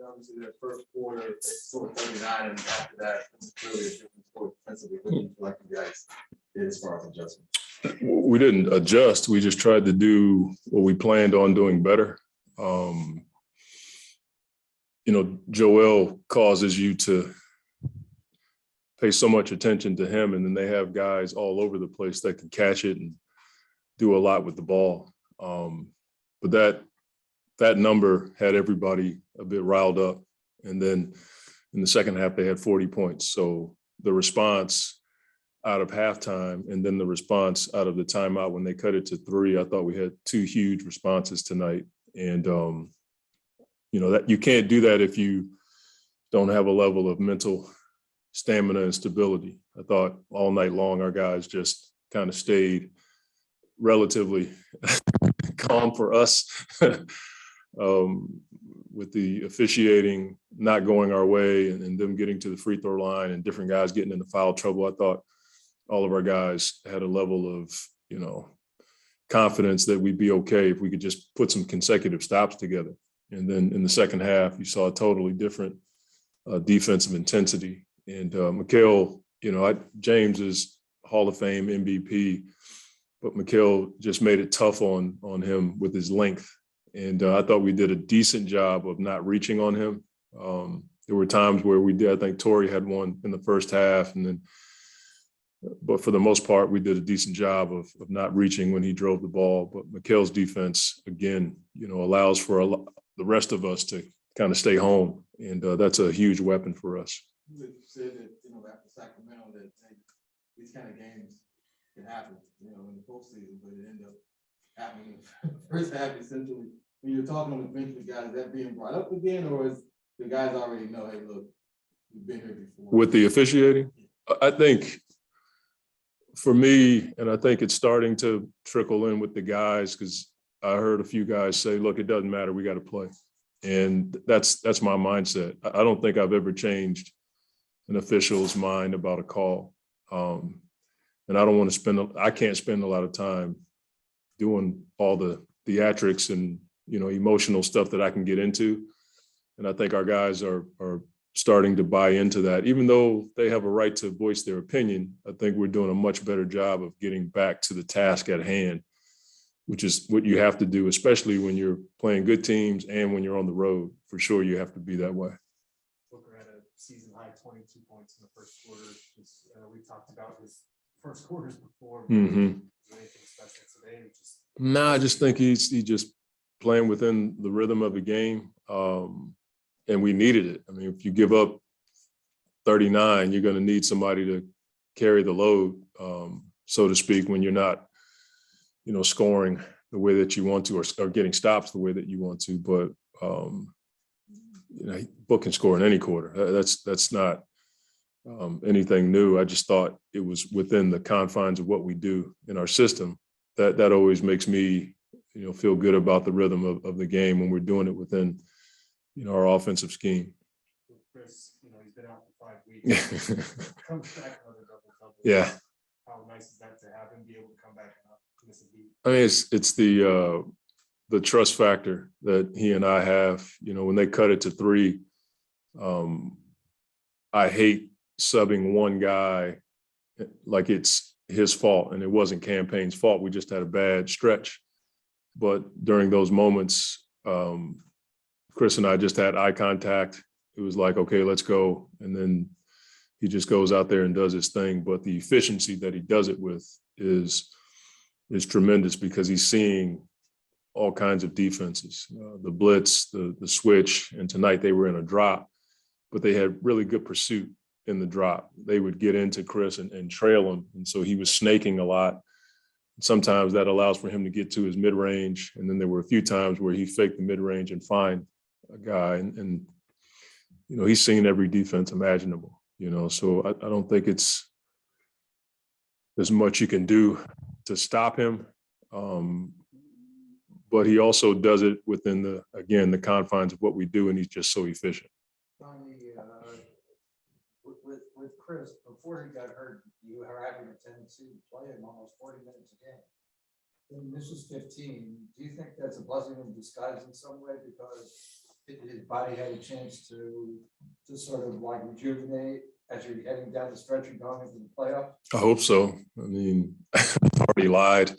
obviously that first quarter, they scored 39, and after that, it's really a different score defensively. What do you feel like you guys did as far as adjustment? We didn't adjust. We just tried to do what we planned on doing better. Joel causes you to pay so much attention to him, and then they have guys all over the place that can catch it and do a lot with the ball. But that number had everybody a bit riled up. And then in the second half, they had 40 points. So the response out of halftime and then the response out of the timeout when they cut it to 3, I thought we had 2 huge responses tonight. And, that you can't do that if you don't have a level of mental stamina and stability. I thought all night long, our guys just kind of stayed relatively calm for us. With the officiating not going our way and them getting to the free throw line and different guys getting into foul trouble, I thought all of our guys had a level of, confidence that we'd be okay if we could just put some consecutive stops together. And then in the second half, you saw a totally different defensive intensity. And Mikal, James is Hall of Fame MVP, but Mikal just made it tough on him with his length. And I thought we did a decent job of not reaching on him. There were times where we did. I think Torrey had one in the first half, but for the most part, we did a decent job of not reaching when he drove the ball. But Mikal's defense, again, allows for the rest of us to kind of stay home, and that's a huge weapon for us. You said that after Sacramento that these kind of games can happen, in the postseason, but it ended up happening in the first half essentially. When you're talking on the bench with guys, is that being brought up again, or is the guys already know, hey, look, we've been here before? With the officiating, I think for me, and I think it's starting to trickle in with the guys, because I heard a few guys say, look, it doesn't matter, we got to play. And that's my mindset. I don't think I've ever changed an official's mind about a call. And I can't spend a lot of time doing all the theatrics and, emotional stuff that I can get into. And I think our guys are starting to buy into that. Even though they have a right to voice their opinion, I think we're doing a much better job of getting back to the task at hand, which is what you have to do, especially when you're playing good teams and when you're on the road. For sure, you have to be that way. Booker had a season high 22 points in the first quarter. We talked about his first quarters before. Mm-hmm. Anything special today? No, I just think he's just playing within the rhythm of the game, and we needed it. I mean, if you give up 39, you're going to need somebody to carry the load, so to speak, when you're not, scoring the way that you want to or getting stops the way that you want to. But, Book can score in any quarter. That's not anything new. I just thought it was within the confines of what we do in our system. That always makes me, feel good about the rhythm of the game when we're doing it within, our offensive scheme. Chris, he's been out for 5 weeks. Comes back another double. Yeah. How nice is that to have him be able to come back and not miss a beat? I mean, it's the trust factor that he and I have. When they cut it to 3, I hate subbing one guy like it's his fault, and it wasn't Campaign's fault. We just had a bad stretch. But during those moments, Chris and I just had eye contact. It was like, okay, let's go. And then he just goes out there and does his thing. But the efficiency that he does it with is tremendous, because he's seeing all kinds of defenses, the blitz, the switch. And tonight they were in a drop, but they had really good pursuit in the drop. They would get into Chris and trail him. And so he was snaking a lot. Sometimes that allows for him to get to his mid-range. And then there were a few times where he faked the mid-range and find a guy. And he's seen every defense imaginable, so I don't think it's there's much you can do to stop him. But he also does it within the confines of what we do. And he's just so efficient. With Chris, before he got hurt, you were having a tendency to play him almost 40 minutes a game. And this is 15. Do you think that's a blessing in disguise in some way? Because his body had a chance to sort of like rejuvenate as you're heading down the stretch and going into the playoffs? I hope so. I mean, I already lied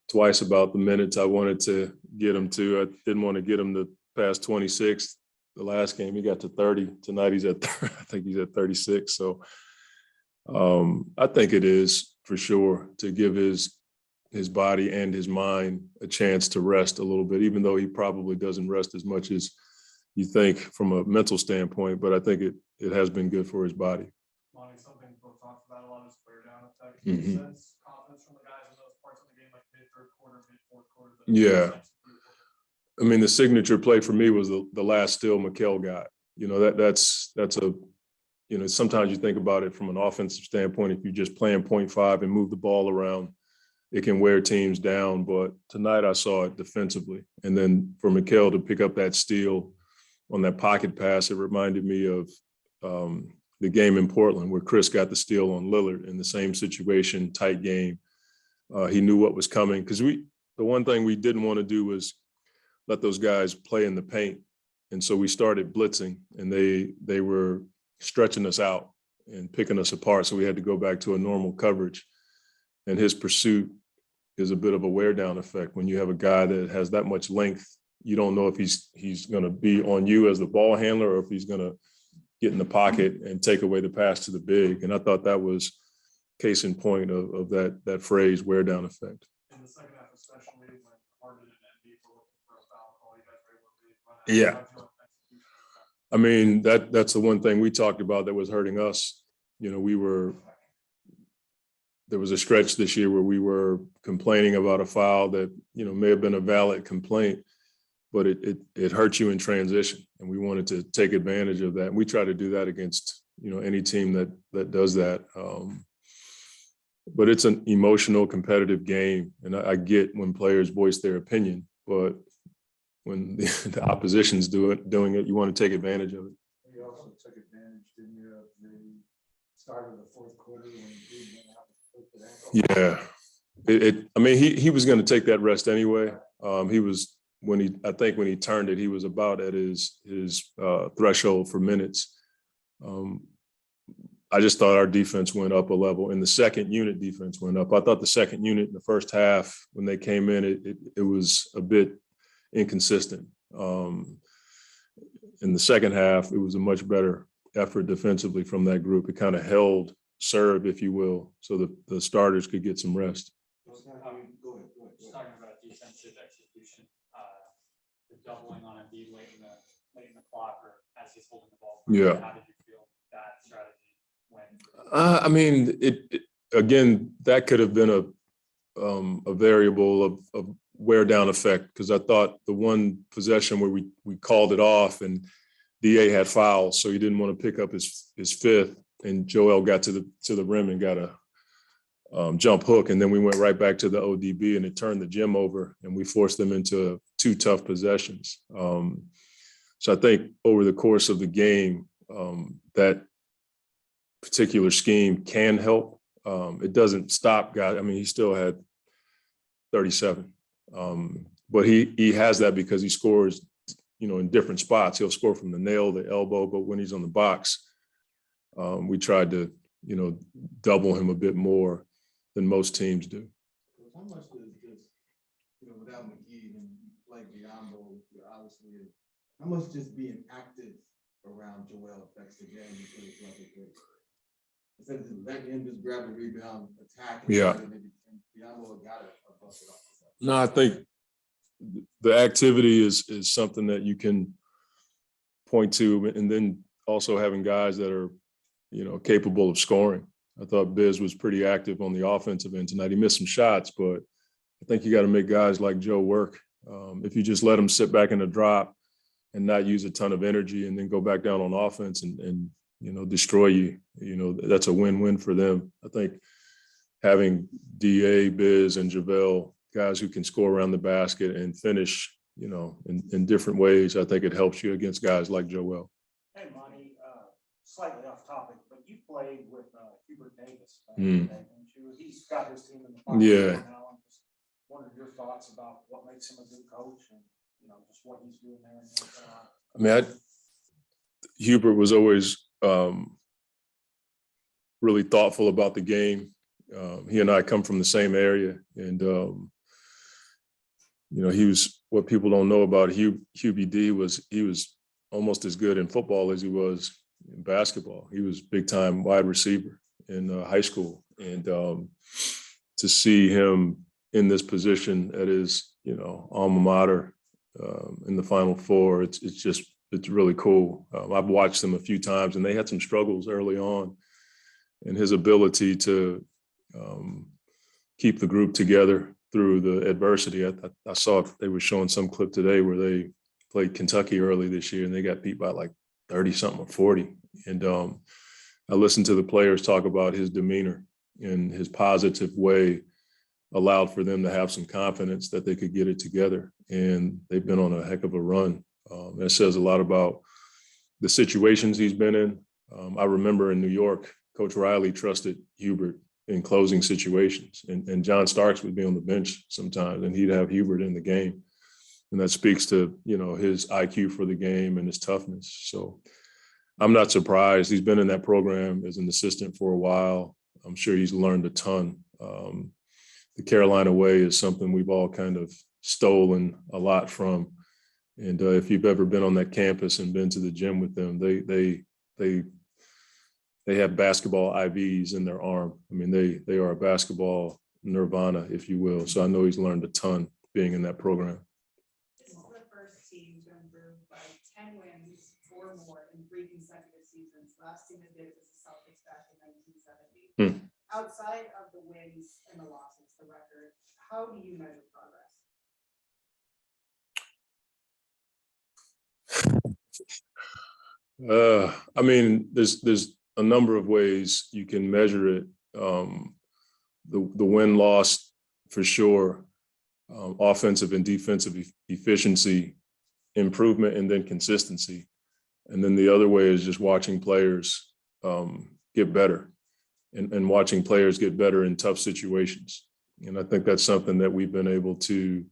twice about the minutes I wanted to get him to. I didn't want to get him to past 26. The last game, he got to 30. Tonight, he's at, I think he's at 36. So I think it is for sure to give his body and his mind a chance to rest a little bit, even though he probably doesn't rest as much as you think from a mental standpoint. But I think it has been good for his body. Monty, something we've talked about a lot is wear down effect. Mhm. Sense confidence from the guys in those parts of the game, like mid third quarter, mid fourth quarter. Yeah. I mean, the signature play for me was the last steal McHale got. You know, that's a, you know, sometimes you think about it from an offensive standpoint. If you're just playing 0.5 and move the ball around, it can wear teams down. But tonight I saw it defensively. And then for McHale to pick up that steal on that pocket pass, it reminded me of the game in Portland where Chris got the steal on Lillard in the same situation, tight game. He knew what was coming because the one thing we didn't want to do was let those guys play in the paint. And so we started blitzing and they were stretching us out and picking us apart. So we had to go back to a normal coverage. And his pursuit is a bit of a wear down effect. When you have a guy that has that much length, you don't know if he's going to be on you as the ball handler or if he's going to get in the pocket and take away the pass to the big. And I thought that was case in point of that phrase, wear down effect. In the second half, especially when Harden and Embiid were looking for a foul call, you guys were able to really run out. Yeah. How'd you like execution? I mean, that's the one thing we talked about that was hurting us. You know, there was a stretch this year where we were complaining about a foul that, you know, may have been a valid complaint, but it hurt you in transition. And we wanted to take advantage of that. And we try to do that against, you know, any team that does that. But it's an emotional, competitive game. And I get when players voice their opinion, but when the opposition's doing it, you want to take advantage of it. You also took advantage, didn't you, of the start of the fourth quarter when he went out with the ankle? Yeah. I mean, he was going to take that rest anyway. He was, when he turned it, he was about at his threshold for minutes. I just thought our defense went up a level, and the second unit defense went up. I thought the second unit in the first half, when they came in, it was a bit inconsistent. In the second half, it was a much better effort defensively from that group. It kind of held serve, if you will, so the starters could get some rest. Just talking about defensive execution, the doubling on Embiid late in the clock or as he's holding the ball. Yeah. How did you feel that strategy went? I mean, again, that could have been a variable of wear down effect, because I thought the one possession where we called it off and DA had fouls, so he didn't want to pick up his fifth, and Joel got to the rim and got a jump hook, and then we went right back to the ODB, and it turned the gym over, and we forced them into two tough possessions. So I think over the course of the game, that particular scheme can help. It doesn't stop guys. I mean, he still had 37, but he has that because he scores, you know, in different spots. He'll score from the nail, the elbow, but when he's on the box, we tried to, you know, double him a bit more than most teams do. How much does just, you know, without McGee and like Biombo, obviously, how much just being active around Joel affects the game because it's like a great. Instead of just letting him just grab a rebound, attack, and Yeah. Biombo got it, bust it off. No, I think the activity is something that you can point to, and then also having guys that are, you know, capable of scoring. I thought Biz was pretty active on the offensive end tonight. He missed some shots, but I think you got to make guys like Joe work. If you just let them sit back in the drop and not use a ton of energy and then go back down on offense and you know, destroy you, you know, that's a win-win for them. I think having DA, Biz, and JaVale, guys who can score around the basket and finish, you know, in different ways, I think it helps you against guys like Joel. Hey, Monty, slightly off topic, but you played with Hubert Davis. Mm. And he's got his team in the final Yeah. now. I'm just wondering your thoughts about what makes him a good coach and just what he's doing there in North Carolina? Hubert was always really thoughtful about the game. He and I come from the same area, and he was, what people don't know about Hubie D was he was almost as good in football as he was in basketball. He was big time wide receiver in high school, and to see him in this position at his alma mater in the Final Four, it's really cool. I've watched them a few times, and they had some struggles early on, and his ability to keep the group together through the adversity. I saw they were showing some clip today where they played Kentucky early this year, and they got beat by like 30-something or 40. And I listened to the players talk about his demeanor, and his positive way allowed for them to have some confidence that they could get it together. And they've been on a heck of a run. That says a lot about the situations he's been in. I remember in New York, Coach Riley trusted Hubert in closing situations, and John Starks would be on the bench sometimes, and he'd have Hubert in the game. And that speaks to, his IQ for the game and his toughness. So I'm not surprised. He's been in that program as an assistant for a while. I'm sure he's learned a ton. The Carolina way is something we've all kind of stolen a lot from. And if you've ever been on that campus and been to the gym with them, they have basketball IVs in their arm. I mean, they are a basketball nirvana, if you will. So I know he's learned a ton being in that program. This is the first team to improve by 10 wins or more in 3 consecutive seasons. Last team that did it was the Celtics back in 1970. Outside of the wins and the losses, the record, how do you measure progress? There's a number of ways you can measure it. The win-loss, for sure, offensive and defensive efficiency, improvement, and then consistency. And then the other way is just watching players get better and watching players get better in tough situations. And I think that's something that we've been able to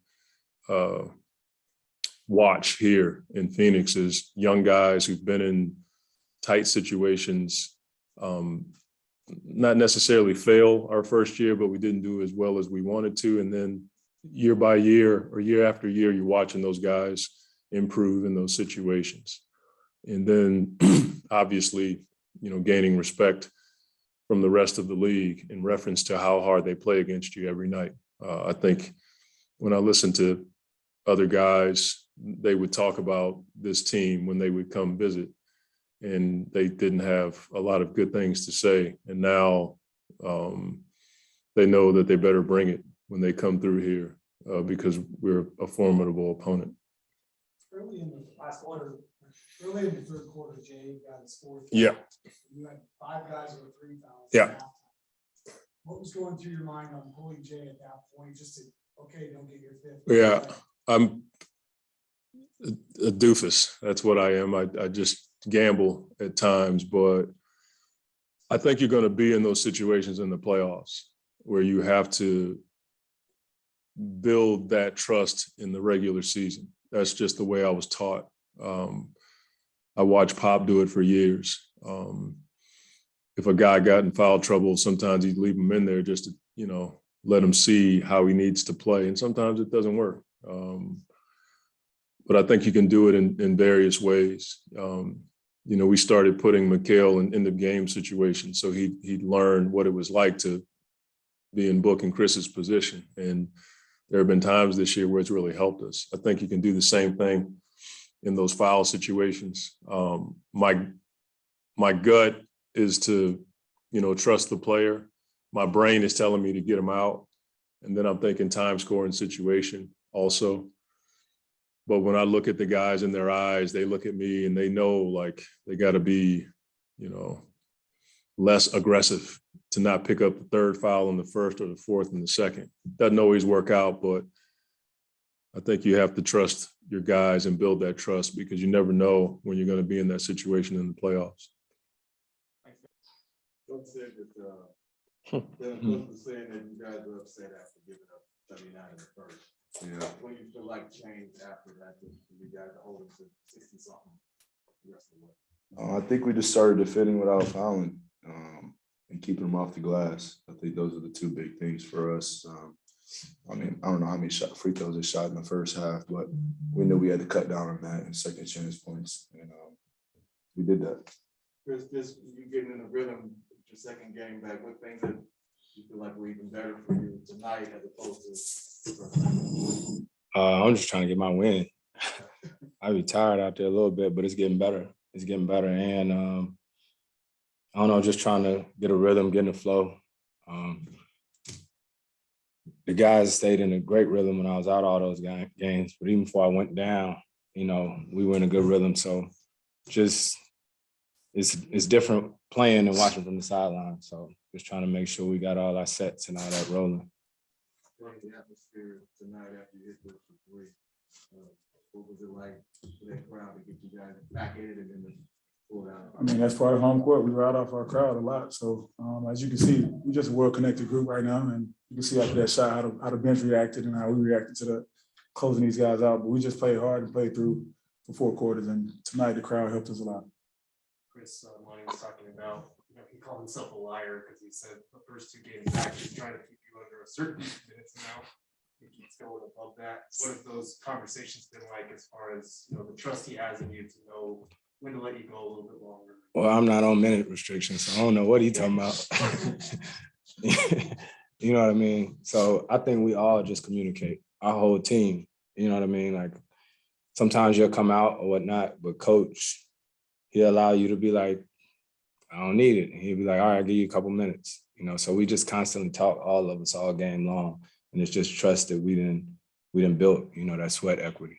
watch here in Phoenix, is young guys who've been in tight situations, not necessarily fail our first year, but we didn't do as well as we wanted to. And then year by year or year after year, you're watching those guys improve in those situations. And then obviously, gaining respect from the rest of the league in reference to how hard they play against you every night. I think when I listen to other guys, they would talk about this team when they would come visit, and they didn't have a lot of good things to say. And now they know that they better bring it when they come through here because we're a formidable opponent. Early in the last quarter, early in the third quarter, Jay got his 4th. Yeah. You had 5 guys over 3 fouls. Yeah. What was going through your mind on pulling Jay at that point, just to, okay, don't get your 5th? Yeah, I'm a doofus. That's what I am. I just gamble at times, but I think you're going to be in those situations in the playoffs where you have to build that trust in the regular season. That's just the way I was taught. I watched Pop do it for years. If a guy got in foul trouble, sometimes he'd leave him in there just to, let him see how he needs to play. And sometimes it doesn't work. But I think you can do it in various ways. We started putting Mikhail in the game situation, so he'd learn what it was like to be in Book and Chris's position. And there have been times this year where it's really helped us. I think you can do the same thing in those foul situations. My gut is to, trust the player. My brain is telling me to get him out. And then I'm thinking time scoring situation also. But when I look at the guys in their eyes, they look at me and they know like they got to be, less aggressive to not pick up the 3rd foul in the 1st or the 4th in the 2nd. Doesn't always work out, but I think you have to trust your guys and build that trust because you never know when you're going to be in that situation in the playoffs. Coach said that Devin was saying that you guys were upset after giving up 79 in the first. Yeah. When you feel like change after that, you guys hold them to 60 something the rest of the way. I think we just started defending without fouling and keeping them off the glass. I think those are the two big things for us. I mean, I don't know how many free throws they shot in the first half, but we knew we had to cut down on that and second chance points, and we did that. Chris, you getting in a rhythm with your second game back. What things that you feel like were even better for you tonight as opposed to the first time? I'm just trying to get my win. I be tired out there a little bit, but it's getting better. It's getting better, and I don't know, just trying to get a rhythm, get in the flow. The guys stayed in a great rhythm when I was out all those games, but even before I went down, you know, we were in a good rhythm. So just it's different playing and watching from the sideline. So just trying to make sure we got all our sets and all that rolling. The atmosphere tonight after you hit the three, what was it like for that crowd to get you guys back in it and then pull it out? I mean, that's part of home court. We ride off our crowd a lot. So as you can see, we're just a well-connected group right now. And you can see after that shot how the bench reacted and how we reacted to the closing these guys out. But we just played hard and played through for 4 quarters. And tonight the crowd helped us a lot. Chris, Monty was talking about, you know, he called himself a liar because he said the first 2 games back, he's trying to keep you under a certain minutes amount. He keeps going above that. What have those conversations been like as far as, you know, the trust he has in you to know when to let you go a little bit longer? Well, I'm not on minute restrictions, so I don't know what he's talking about. You know what I mean? So I think we all just communicate, our whole team. You know what I mean? Like sometimes you'll come out or whatnot, but coach, he'll allow you to be like, I don't need it. And he'll be like, all right, I'll give you a couple minutes. You know, so we just constantly talk, all of us, all game long. And it's just trust that we didn't build, you know, that sweat equity.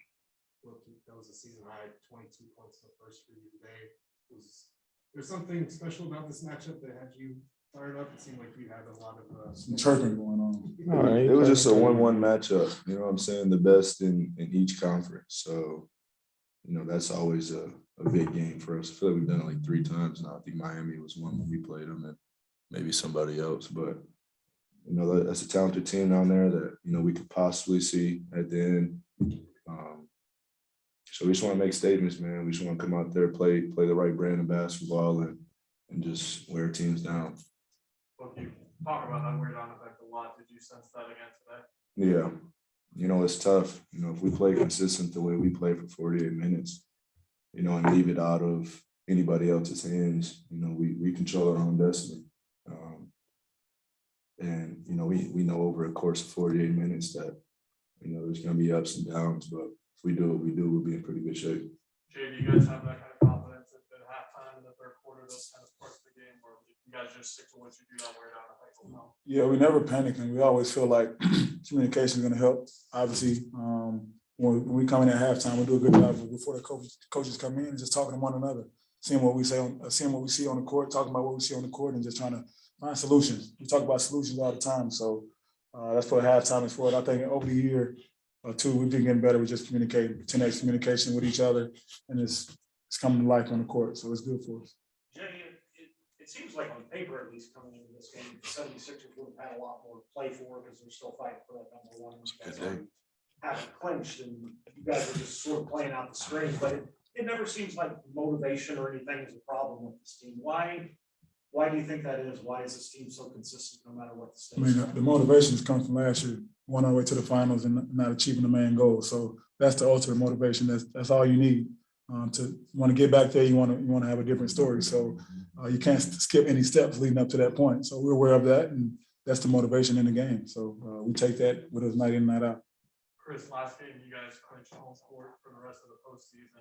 Well, that was a season high, 22 points in the first for you today. Was there something special about this matchup that had you fired up? It seemed like you had a lot of Some chirping going on. All right, It was just a 1-1 matchup. You know what I'm saying? The best in each conference. So, you know, that's always a big game for us. I feel like we've done it like 3 times now. I think Miami was one when we played them and maybe somebody else. But, you know, that's a talented team down there that, you know, we could possibly see at the end. So we just want to make statements, man. We just want to come out there, play the right brand of basketball and just wear teams down. Well, you talk about that weird on effect a lot. Did you sense that again today? Yeah. You know, it's tough. You know, if we play consistent the way we play for 48 minutes, you know, and leave it out of anybody else's hands, you know, we control our own destiny. And, you know, we know over a course of 48 minutes that, you know, there's going to be ups and downs, but if we do what we do, we'll be in pretty good shape. Jay, do you guys have that kind of confidence at halftime in the third quarter, those kind of parts of the game, or you guys just stick to what you do down where down the high? Yeah, we never panic, and we always feel like communication is going to help. Obviously, when we come in at halftime, we do a good job before the coaches come in and just talking to one another, seeing what we see on the court, talking about what we see on the court, and just trying to find solutions. We talk about solutions all the time, so that's what halftime is for. And I think over the year or 2, we've been getting better with just communicating, 10x communication with each other, and it's coming to life on the court, so it's good for us. Jay, it seems like on paper, at least coming into this game, the 76ers would have had a lot more to play for because they're still fighting for that number 1. You guys haven't clinched, and you guys are just sort of playing out the string. But it never seems like motivation or anything is a problem with this team. Why do you think that is? Why is this team so consistent no matter what the stakes I mean, the motivations come from last year, going all the way to the finals and not achieving the main goal. So that's the ultimate motivation. That's all you need to want to get back there. You want to have a different story. So you can't skip any steps leading up to that point. So we're aware of that, and that's the motivation in the game. So we take that with us night in, night out. Chris, last game you guys clinched home court for the rest of the postseason.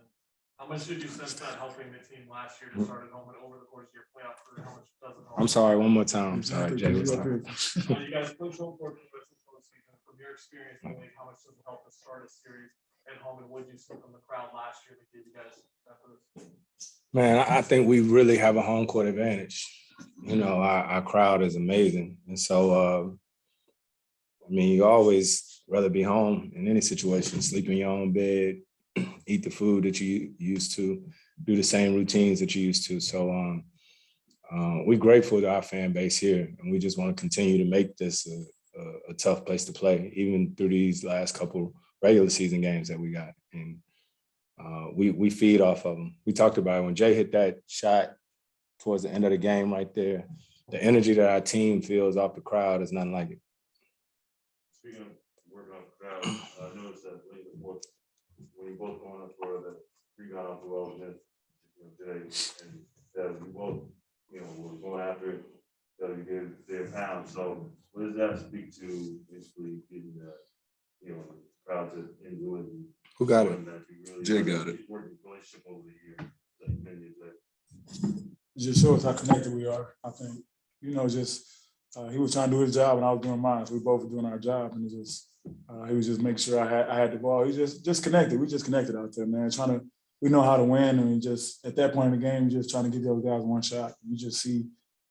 How much did you sense that helping the team last year to start at home and over the course of your playoff career? How much doesn't help? I'm sorry, one more time. I'm sorry, Jay. You guys clinched home court for the rest of the postseason. From your experience, how much does it help to start a series at home, and what did you see from the crowd last year that gave you guys that boost? Man, I think we really have a home court advantage. You know, our crowd is amazing. And so, I mean, you always rather be home in any situation, sleep in your own bed, eat the food that you used to, do the same routines that you used to. So we're grateful to our fan base here, and we just want to continue to make this a tough place to play, even through these last couple regular season games that we got. And we feed off of them. We talked about it when Jay hit that shot towards the end of the game right there. The energy that our team feels off the crowd is nothing like it. Speaking of working on the crowd, I noticed that late in the fourth, when you both going up for the rebound off the wall against Jay and we both, were going after it, you gave their pound. So what does that speak to basically getting the crowd to enjoy it? Who got it? Really Jay got it. Working relationship over the year. Like many years later. It just shows how connected we are, I think. Just he was trying to do his job and I was doing mine. So we both were doing our job, and it just he was just making sure I had the ball. He just connected. We just connected out there, man. We know how to win, and we just at that point in the game, just trying to get the other guys one shot. You just see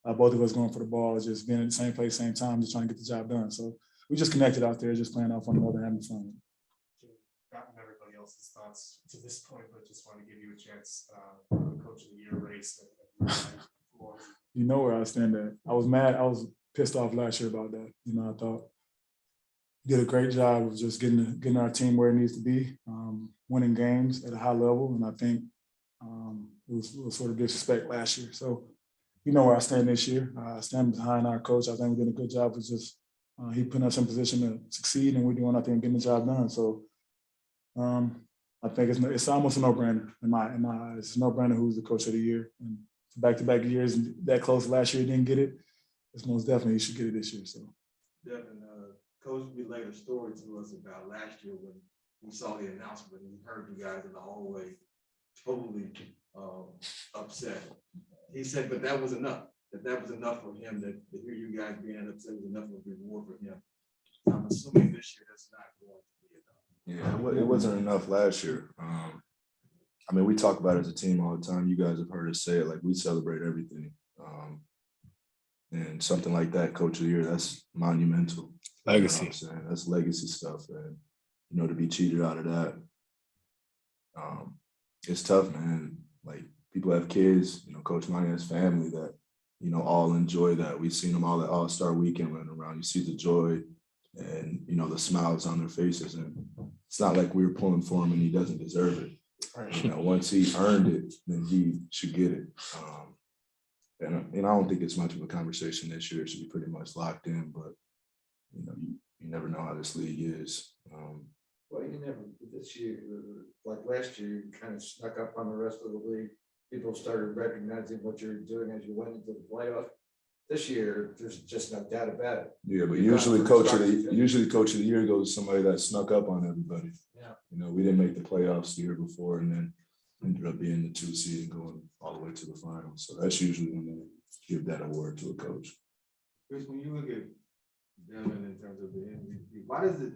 both of us going for the ball, just being at the same place, same time, just trying to get the job done. So we just connected out there, just playing off one another, having fun. Gotten everybody else's thoughts to this point, but just want to give you a chance, coach of the year race. You know where I stand at. I was mad. I was pissed off last year about that. I thought he did a great job of just getting our team where it needs to be, winning games at a high level. And I think it was sort of disrespect last year. So you know where I stand this year. I stand behind our coach. I think we're doing a good job of just he putting us in position to succeed, and we're doing, I think, getting the job done. So I think it's almost a no-brainer in my eyes. It's a no-brainer who's the coach of the year. And back-to-back years that close last year, didn't get it. It's most definitely he should get it this year. So, Devin, Coach relayed a story to us about last year when we saw the announcement and we heard you guys in the hallway totally upset. He said, but that was enough. That was enough for him. That to hear you guys being upset was enough of a reward for him. I'm assuming this year that's not going to be enough. Yeah, it wasn't enough last year. We talk about it as a team all the time. You guys have heard us say it, like we celebrate everything. And something like that, coach of the year, that's monumental. Legacy. You know what I'm saying? That's legacy stuff. And, to be cheated out of that, it's tough, man. Like people have kids, Coach Monty has family that, all enjoy that. We've seen them all at All-Star Weekend running around. You see the joy and, the smiles on their faces. And it's not like we were pulling for him and he doesn't deserve it. Right. Once he earned it, then he should get it. And I don't think it's much of a conversation this year. It should be pretty much locked in, but you never know how this league is. Well, you never, this year, like last year, you kind of snuck up on the rest of the league. People started recognizing what you're doing as you went into the playoff. This year, there's just no doubt about it. Yeah, but usually coach of the year goes to somebody that snuck up on everybody. Yeah. We didn't make the playoffs the year before and then ended up being the 2 seed and going all the way to the finals. So that's usually when they give that award to a coach. Chris, when you look at Devin in terms of the MVP, why does it,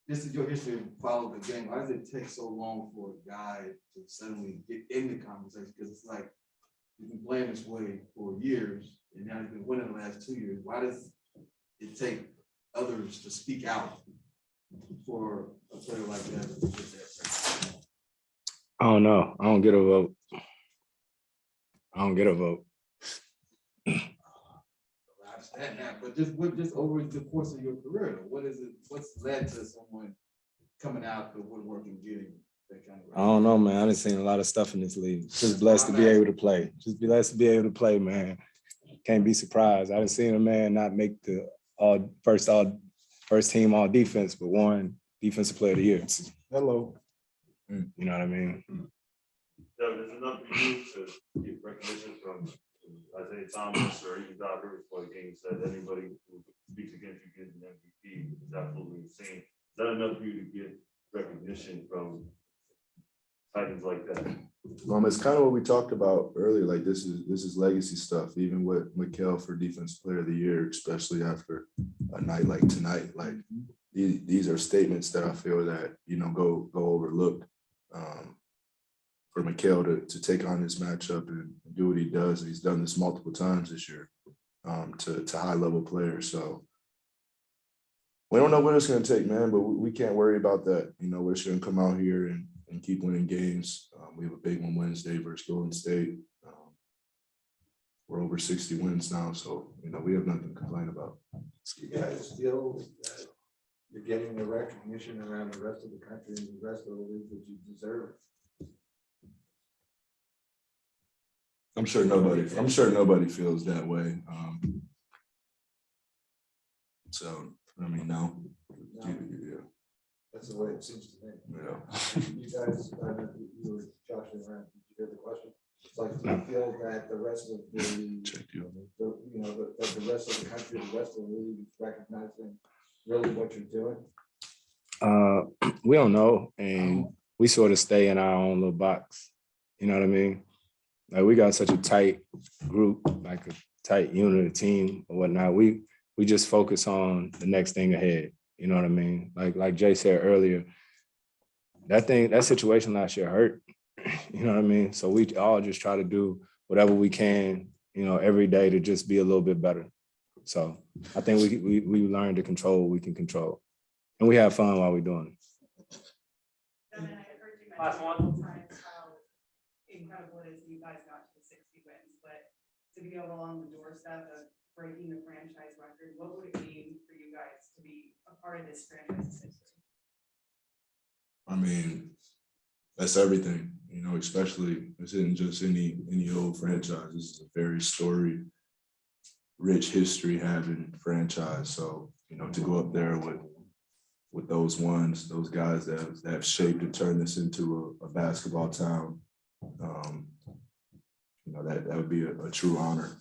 this is your history of following the game, why does it take so long for a guy to suddenly get in the conversation? Because it's like, you've been playing this way for years, and now you've been winning the last 2 years. Why does it take others to speak out for a player like that to get that? I don't know. I don't get a vote. I understand that, but just over the course of your career, what's led to someone coming out the woodwork and getting that kind of? I don't know, man. I done seen a lot of stuff in this league. Just blessed to be able to play. Just blessed to be able to play, man. Can't be surprised. I done seen a man not make the first team all defense, but won defensive player of the year. Hello. You know what I mean? Devin, is it enough for you to get recognition from Isaiah Thomas or even Doc Rivers for the game said anybody who speaks against you getting an MVP is absolutely insane? Is that enough for you to get recognition from Titans like that? It's kind of what we talked about earlier. Like this is legacy stuff. Even with Mikal for Defensive Player of the Year, especially after a night like tonight. Like these are statements that I feel that go overlooked. For Mikal to take on this matchup and do what he does, and he's done this multiple times this year to high level players. So we don't know what it's going to take, man, but we can't worry about that. We're just going to come out here and keep winning games. We have a big one Wednesday versus Golden State. we're over 60 wins now, so, you know, we have nothing to complain about. You guys feel that you're getting the recognition around the rest of the country and the rest of the league that you deserve? I'm sure nobody feels that way. So, I mean, no. Yeah. That's the way it seems to me. Yeah. You guys, you were joshing around, did you hear the question? It's like, do you feel that the rest of Check you on that. you know, that the rest of the country, the rest of the league is recognizing really what you're doing? We don't know, and we sort of stay in our own little box. You know what I mean? Like we got such a tight group, like a tight unit of team or whatnot. We just focus on the next thing ahead. You know what I mean? Like Jay said earlier, that situation last year hurt. You know what I mean? So we all just try to do whatever we can, you know, every day to just be a little bit better. So I think we learn to control what we can control, and we have fun while we're doing it. Devin, I heard you mention multiple times how incredible it is you guys got to the 60 wins, but to be along the doorstep of breaking the franchise record, what would it mean for you guys to be a part of this franchise's history? I mean, that's everything, you know, especially this isn't just any old franchise. This is a very storied, rich history having franchise. So, you know, to go up there with those ones, those guys that have shaped and turned this into a basketball town, you know, that would be a true honor.